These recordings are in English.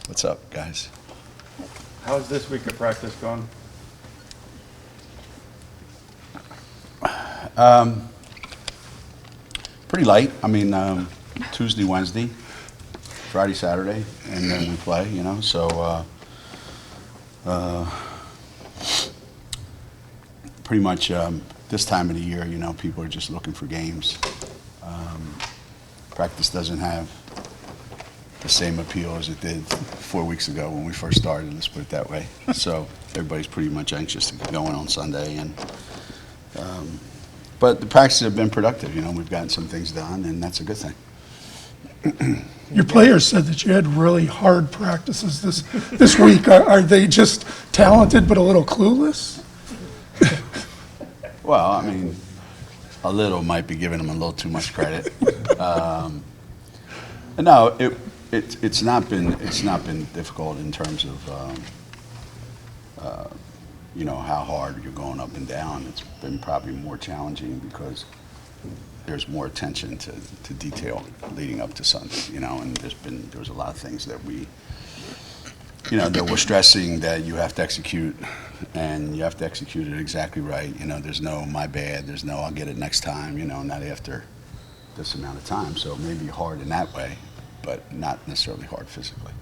What's up, guys? How's this week of practice going? Pretty light. I mean, Tuesday, Wednesday, Friday, Saturday, and then we play, you know, so pretty much this time of the year, you know, people are just looking for games. Practice doesn't have the same appeal as it did 4 weeks ago when we first started, let's put it that way. So everybody's pretty much anxious to get going on Sunday. And but the practices have been productive. You know, we've gotten some things done, and that's a good thing. Your players said that you had really hard practices this week. Are they just talented but a little clueless? Well, I mean, a little might be giving them a little too much credit. No, it's not been difficult in terms of you know, how hard you're going up and down. It's been probably more challenging because there's more attention to detail leading up to Sunday, you know, and there was a lot of things that we, you know, that we're stressing that you have to execute, and you have to execute it exactly right. You know, there's no my bad, there's no I'll get it next time, you know, not after this amount of time. So it may be hard in that way, but not necessarily hard physically.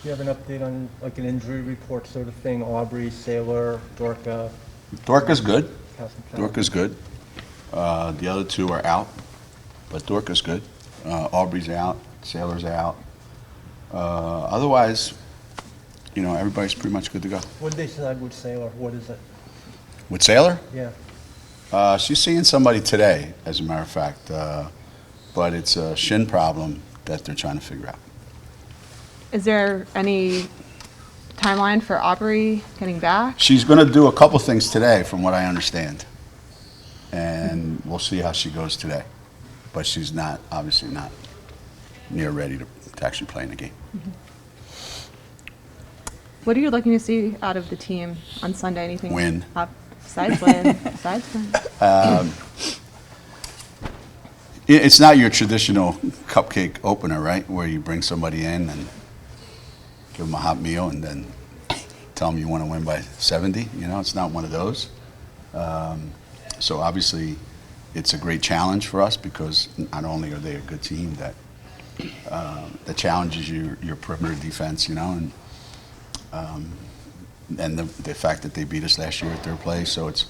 Do you have an update on like an injury report sort of thing? Aubrey, Sailor, Dorka? Dorka's good. Castle? Dorka's good. The other two are out, but Dorka's good. Aubrey's out. Sailor's out. Otherwise, you know, everybody's pretty much good to go. What did they decide with Sailor? What is it? With Sailor? Yeah. She's seeing somebody today, as a matter of fact, but it's a shin problem that they're trying to figure out. Is there any timeline for Aubrey getting back? She's going to do a couple things today, from what I understand, and we'll see how she goes today. But she's not, obviously not near ready to actually play in the game. Mm-hmm. What are you looking to see out of the team on Sunday? Anything? Win. Besides win. Besides win. It's not your traditional cupcake opener, right, where you bring somebody in and give them a hot meal and then tell them you want to win by 70. You know, it's not one of those. So obviously, it's a great challenge for us because not only are they a good team that challenges your perimeter defense, you know, and the fact that they beat us last year at their place. So it's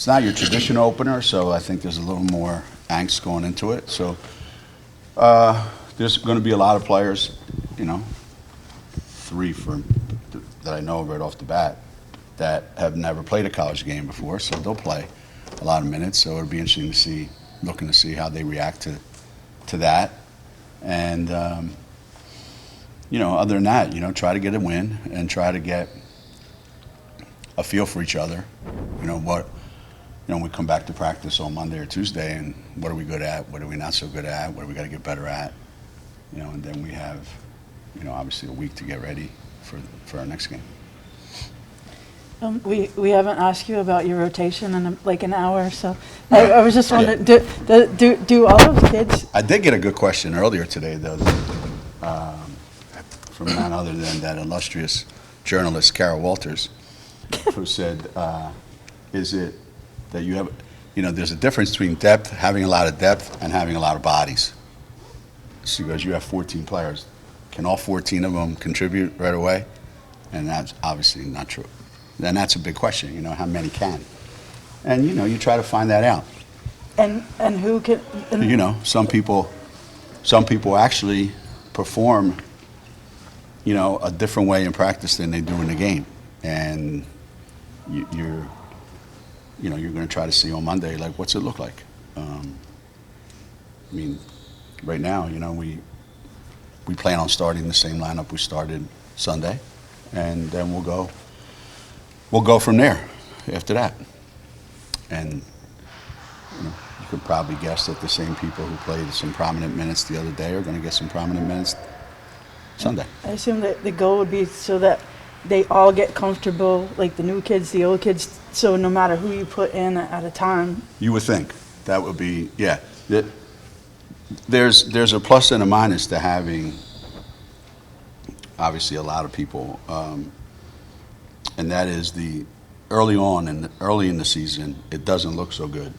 not your traditional opener. So I think there's a little more angst going into it. So there's going to be a lot of players, you know, that I know right off the bat that have never played a college game before, so they'll play a lot of minutes. So it'll be interesting looking to see how they react to that. And you know, other than that, you know, try to get a win and try to get a feel for each other. You know, we come back to practice on Monday or Tuesday, and what are we good at? What are we not so good at? What do we got to get better at? You know, and then we have, you know, obviously a week to get ready for our next game. We haven't asked you about your rotation in like an hour, so I was just wondering, do all those kids? I did get a good question earlier today, though, from none other than that illustrious journalist, Carol Walters, who said, is it that you have, you know, there's a difference between depth, having a lot of depth, and having a lot of bodies. She goes, you have 14 players. Can all 14 of them contribute right away? And that's obviously not true. Then that's a big question, you know, how many can? And, you know, you try to find that out. And who can? You know, some people actually perform, you know, a different way in practice than they do in the game. And you're going to try to see on Monday, like, what's it look like? I mean, right now, you know, we plan on starting the same lineup we started Sunday, and then we'll go from there after that. And you know, you could probably guess that the same people who played some prominent minutes the other day are going to get some prominent minutes Sunday. I assume that the goal would be so that they all get comfortable, like the new kids, the old kids, so no matter who you put in at a time. You would think that would be, yeah. There's a plus and a minus to having obviously a lot of people, and that is the early in the season, it doesn't look so good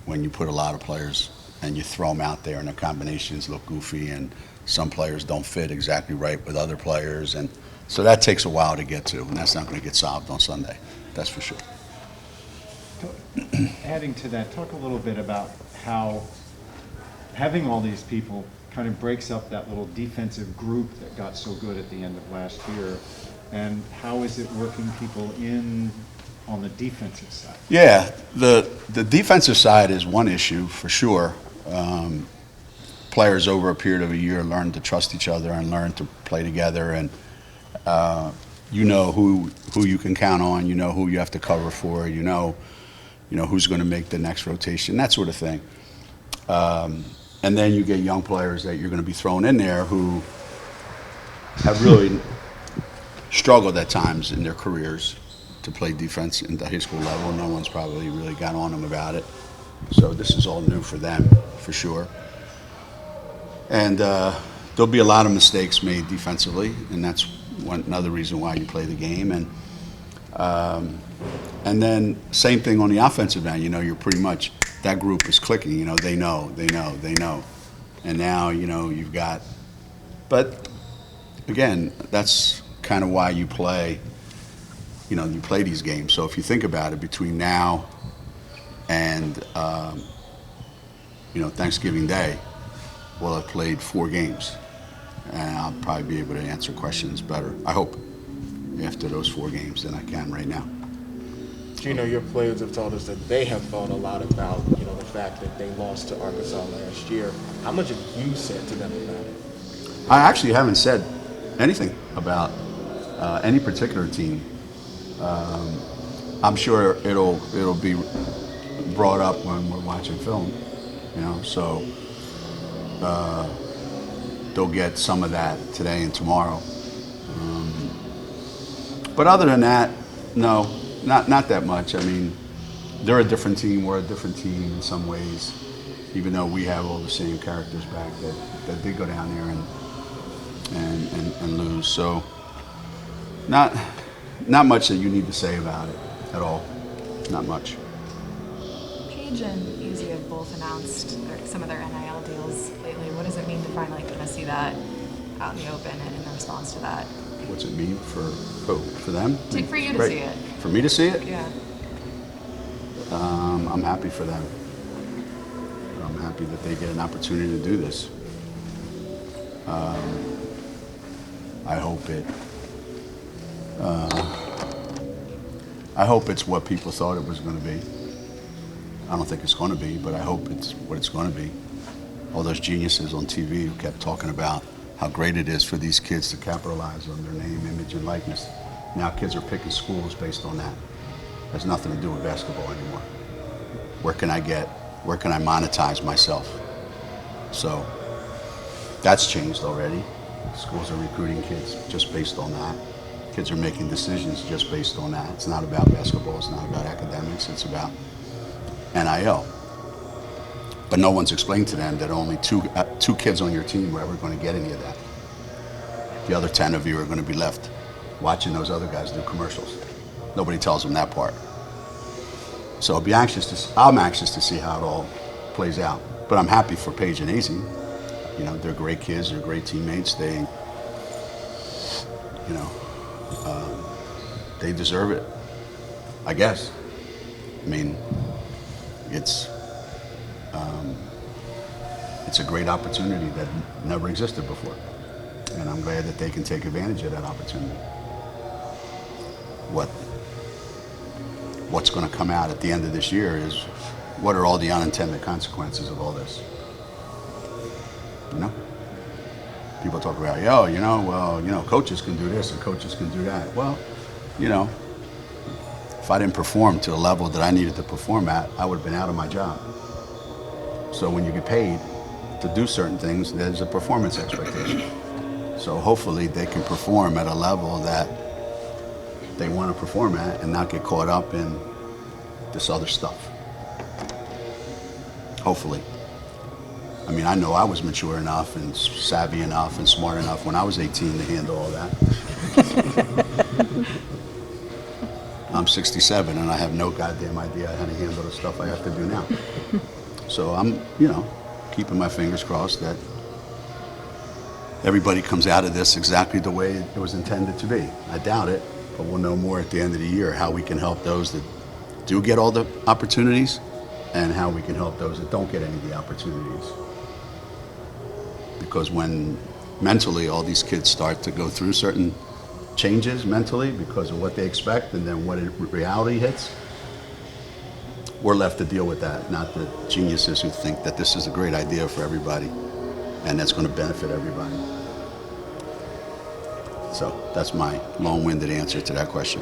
when you put a lot of players and you throw them out there and the combinations look goofy and some players don't fit exactly right with other players, and so that takes a while to get to, and that's not going to get solved on Sunday. That's for sure. Adding to that, talk a little bit about how having all these people kind of breaks up that little defensive group that got so good at the end of last year, and how is it working people in on the defensive side? Yeah, the defensive side is one issue for sure. Players over a period of a year learn to trust each other and learn to play together, and you know who you can count on, you know who you have to cover for, you know who's going to make the next rotation, that sort of thing. And then you get young players that you're going to be throwing in there who have really struggled at times in their careers to play defense in the high school level. No one's probably really got on them about it. So this is all new for them, for sure. And there'll be a lot of mistakes made defensively, and that's another reason why you play the game. And then same thing on the offensive end. You're pretty much, that group is clicking. They know. And now, you've got, but again, that's kind of why you play, you play these games. So if you think about it, between now and, Thanksgiving Day, we'll have played 4 games. And I'll probably be able to answer questions better, I hope, after those 4 games than I can right now. Geno, your players have told us that they have thought a lot about, the fact that they lost to Arkansas last year. How much have you said to them about it? I actually haven't said anything about any particular team. I'm sure it'll be brought up when we're watching film, so they'll get some of that today and tomorrow. But other than that, no, not that much. I mean, they're a different team. We're a different team in some ways, even though we have all the same characters back that did go down there and lose. So not much that you need to say about it at all. Not much. Paige and Easy have both announced some of their NIL deals lately. What does it mean to finally kind of see that out in the open and in response to that? What's it mean for who? For them? For you to Great. see it. For me to see it? Yeah. I'm happy for them. I'm happy that they get an opportunity to do this. I hope it's what people thought it was going to be. I don't think it's going to be, but I hope it's what it's going to be. All those geniuses on TV who kept talking about how great it is for these kids to capitalize on their name, image, and likeness. Now kids are picking schools based on that. It has nothing to do with basketball anymore. Where can I monetize myself? So that's changed already. Schools are recruiting kids just based on that. Kids are making decisions just based on that. It's not about basketball, it's not about academics, it's about NIL. But no one's explained to them that only two kids on your team are ever going to get any of that. The other 10 of you are going to be left watching those other guys do commercials. Nobody tells them that part. So I'm anxious to see how it all plays out. But I'm happy for Paige and Azzi. They're great kids, they're great teammates. They deserve it, I guess. I mean, it's a great opportunity that never existed before. And I'm glad that they can take advantage of that opportunity. What's going to come out at the end of this year is, what are all the unintended consequences of all this? People talk about, coaches can do this and coaches can do that. Well, if I didn't perform to the level that I needed to perform at, I would have been out of my job. So when you get paid to do certain things, there's a performance expectation. So hopefully they can perform at a level that they want to perform at and not get caught up in this other stuff. Hopefully. I mean, I know I was mature enough and savvy enough and smart enough when I was 18 to handle all that. I'm 67 and I have no goddamn idea how to handle the stuff I have to do now. So I'm, keeping my fingers crossed that everybody comes out of this exactly the way it was intended to be. I doubt it, but we'll know more at the end of the year how we can help those that do get all the opportunities and how we can help those that don't get any of the opportunities. Because when mentally all these kids start to go through certain changes mentally because of what they expect and then what reality hits, we're left to deal with that, not the geniuses who think that this is a great idea for everybody and that's going to benefit everybody. So that's my long-winded answer to that question.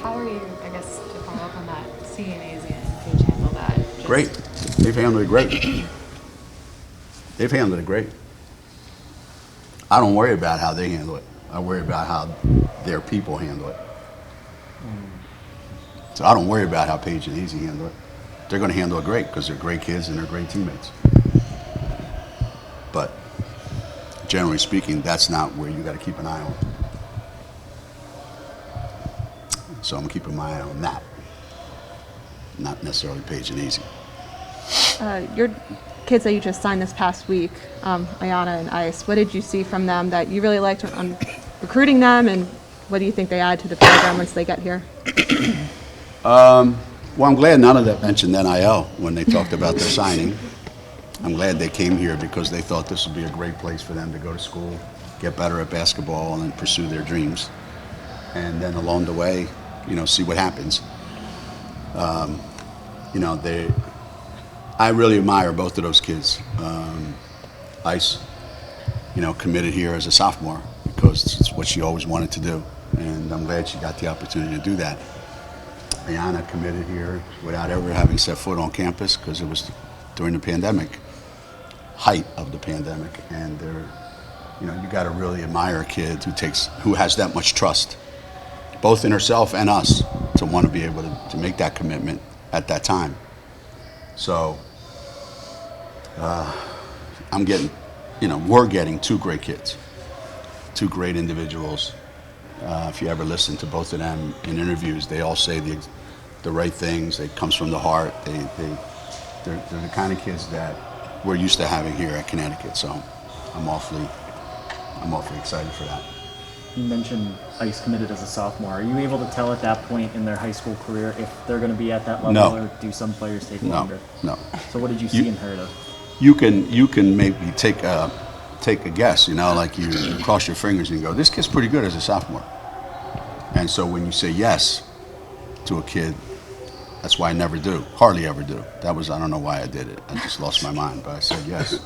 How are you, I guess, to follow up on that, seeing Asia and Paige handle that? Just- Great. They've handled it great. They've handled it great. I don't worry about how they handle it. I worry about how their people handle it. So I don't worry about how Paige and Easy handle it. They're going to handle it great because they're great kids and they're great teammates. But generally speaking, that's not where you got to keep an eye on. So I'm keeping my eye on that, not necessarily Paige and Easy. Your kids that you just signed this past week, Ayanna and Ice, what did you see from them that you really liked on recruiting them, and what do you think they add to the program once they get here? Well, I'm glad none of them mentioned NIL when they talked about their signing. I'm glad they came here because they thought this would be a great place for them to go to school, get better at basketball, and pursue their dreams. And then along the way, see what happens. I really admire both of those kids. Ice, committed here as a sophomore because it's what she always wanted to do. And I'm glad she got the opportunity to do that. Ayanna committed here without ever having set foot on campus because it was during the pandemic, height of the pandemic. And you got to really admire a kid who has that much trust, both in herself and us, to want to be able to make that commitment at that time. So we're getting two great kids, two great individuals. If you ever listen to both of them in interviews, they all say the right things. It comes from the heart. They're the kind of kids that we're used to having here at Connecticut. So I'm awfully excited for that. You mentioned Ice committed as a sophomore. Are you able to tell at that point in their high school career if they're going to be at that level, No. or do some players take longer? No. So what did you see in her? You can maybe take a guess, like you cross your fingers and go, this kid's pretty good as a sophomore. And so when you say yes to a kid, that's why I never do, hardly ever do. I don't know why I did it. I just lost my mind, but I said yes.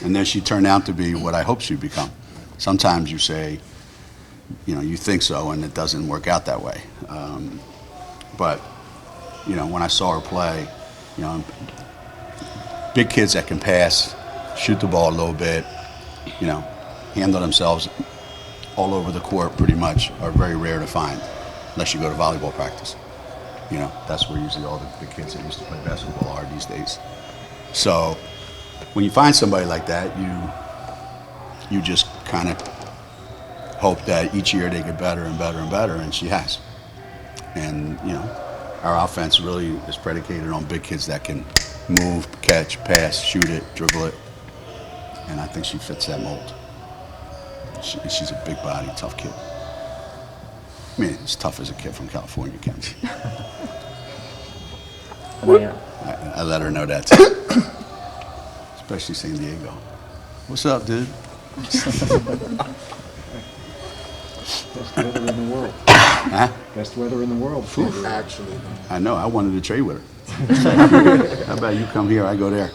And then she turned out to be what I hoped she'd become. Sometimes you say, you think so, and it doesn't work out that way. But when I saw her play, big kids that can pass, shoot the ball a little bit, handle themselves all over the court pretty much are very rare to find, unless you go to volleyball practice. That's where usually all the kids that used to play basketball are these days. So when you find somebody like that, you just kind of hope that each year they get better and better and better, and she has. And, our offense really is predicated on big kids that can move, catch, pass, shoot it, dribble it. And I think she fits that mold. She's a big body, tough kid. I mean, as tough as a kid from California can be. I let her know that too. Especially San Diego. What's up, dude? Best weather in the world. Huh? Best weather in the world. Actually, I know. I wanted to trade with her. How about you come here, I go there.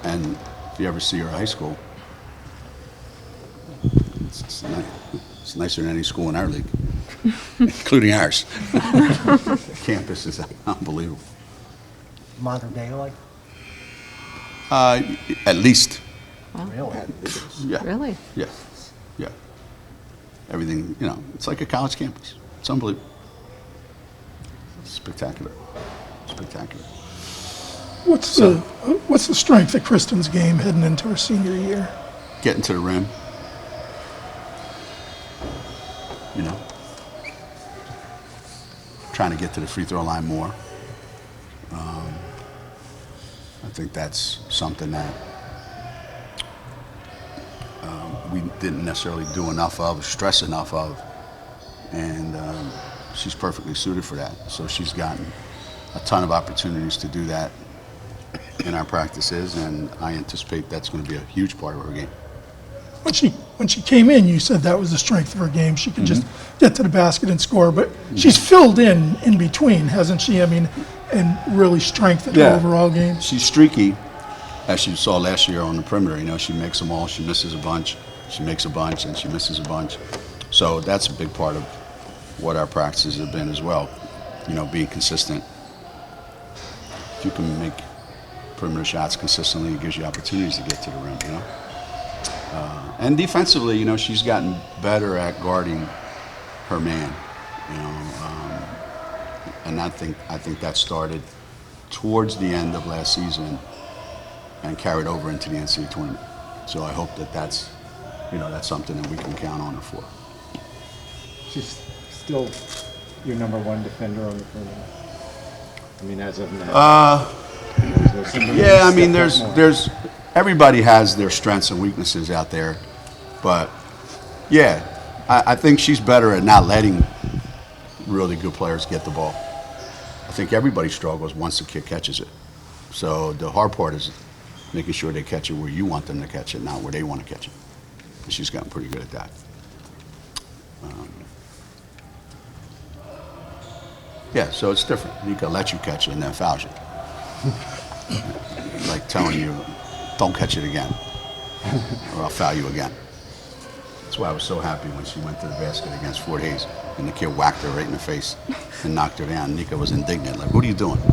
And if you ever see her at high school, it's nicer than any school in our league, including ours. Campus is unbelievable. Modern day like? At least. Really? Yeah. Really? Yeah. Yeah. Everything, it's like a college campus. It's unbelievable. It's spectacular. Spectacular. What's the strength of Christyn's game heading into her senior year? Getting to the rim. You know, trying to get to the free throw line more. I think that's something that we didn't necessarily do enough of, stress enough of, and she's perfectly suited for that. So she's gotten a ton of opportunities to do that in our practices, and I anticipate that's going to be a huge part of her game. When she came in, you said that was the strength of her game. She could just get to the basket and score, but she's filled in between, hasn't she? I mean, and really strengthened her overall game. She's streaky, as you saw last year on the perimeter. You know, she makes them all, she misses a bunch, she makes a bunch, and she misses a bunch. So that's a big part of what our practices have been as well. You know, being consistent. If you can make perimeter shots consistently, it gives you opportunities to get to the rim, you know? And defensively, you know, she's gotten better at guarding her man, you know. And I think that started towards the end of last season and carried over into the NCAA tournament. So I hope that that's something that we can count on her for. She's still your number one defender on the perimeter. I mean, as of now. Yeah, I mean, there's everybody has their strengths and weaknesses out there, but yeah, I think she's better at not letting really good players get the ball. I think everybody struggles once the kid catches it. So the hard part is making sure they catch it where you want them to catch it, not where they want to catch it. And she's gotten pretty good at that. Yeah, so it's different. Nika lets you catch it and then fouls you. Like telling you, don't catch it again, or I'll foul you again. That's why I was so happy when she went to the basket against Fort Hays, and the kid whacked her right in the face and knocked her down. Nika was indignant, like, what are you doing? I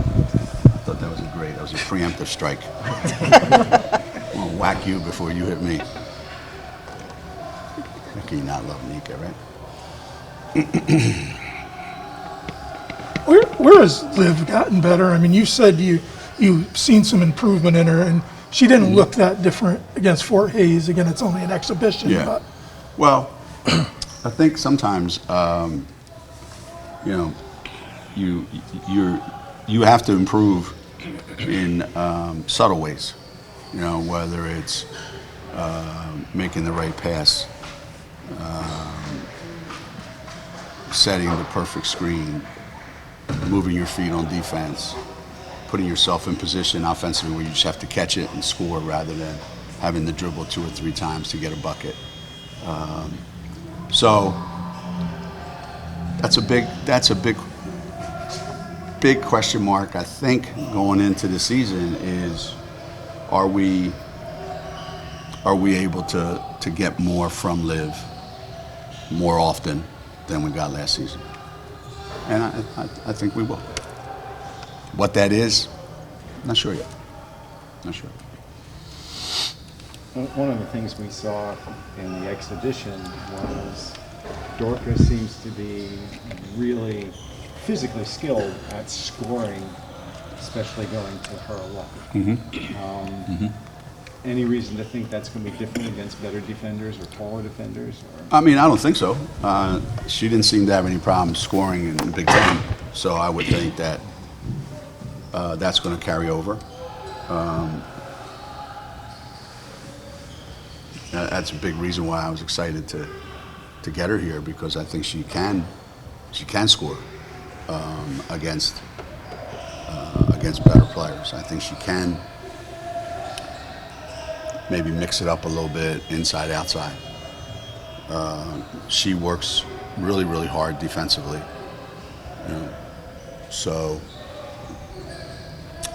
thought that was that was a preemptive strike. I'm gonna whack you before you hit me. How can you not love Nika, right? Where has Liv gotten better? I mean, you said you've seen some improvement in her, and she didn't look that different against Fort Hays. Again, it's only an exhibition. Yeah. But. Well, I think sometimes, you know, you have to improve in subtle ways. You know, whether it's making the right pass, setting the perfect screen, moving your feet on defense, putting yourself in position offensively where you just have to catch it and score rather than having to dribble 2 or 3 times to get a bucket. So that's a big question mark, I think, going into the season is, are we able to get more from Liv more often than we got last season? And I think we will. What that is, not sure yet. Not sure. One of the things we saw in the exhibition was Dorka seems to be really physically skilled at scoring, especially going to her left. Any reason to think that's going to be different against better defenders or taller defenders? Or? I mean, I don't think so. She didn't seem to have any problems scoring in the Big Ten, so I would think that that's going to carry over. That's a big reason why I was excited to get her here, because I think she can score against better players. I think she can maybe mix it up a little bit inside, outside. She works really, really hard defensively. You know? So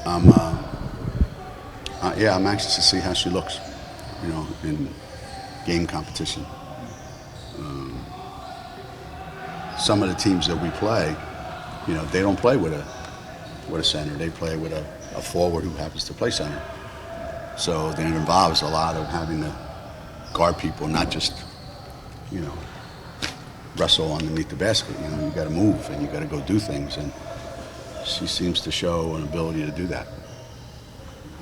I'm anxious to see how she looks, you know, in game competition. Some of the teams that we play, you know, they don't play with a center. They play with a forward who happens to play center. So then it involves a lot of having to guard people, not just, you know, wrestle underneath the basket. You know, you got to move and you got to go do things, and she seems to show an ability to do that.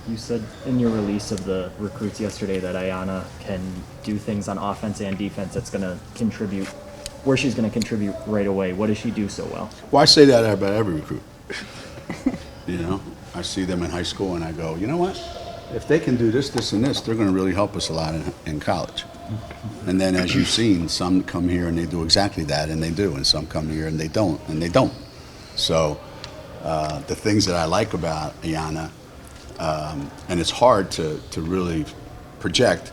You said in your release of the recruits yesterday that Ayanna can do things on offense and defense that's going to contribute, where she's going to contribute right away. What does she do so well? Well, I say that about every recruit. You know, I see them in high school and I go, you know what? If they can do this, this, and this, they're going to really help us a lot in college. And then, as you've seen, some come here and they do exactly that, and they do, and some come here and they don't, and they don't. So the things that I like about Ayanna, and it's hard to really project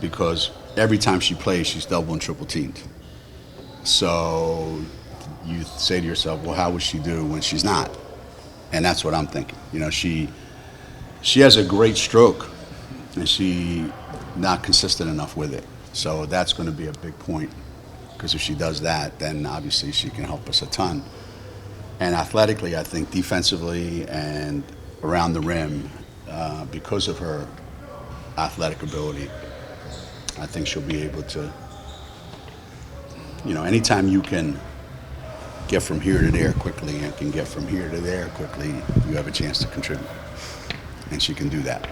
because every time she plays, she's double and triple teamed. So you say to yourself, well, how would she do when she's not? And that's what I'm thinking. You know, she has a great stroke, and she not consistent enough with it. So that's going to be a big point, because if she does that, then obviously she can help us a ton. And athletically, I think defensively and around the rim, because of her athletic ability, I think she'll be able to, you know, anytime you can get from here to there quickly and can get from here to there quickly, you have a chance to contribute. And she can do that.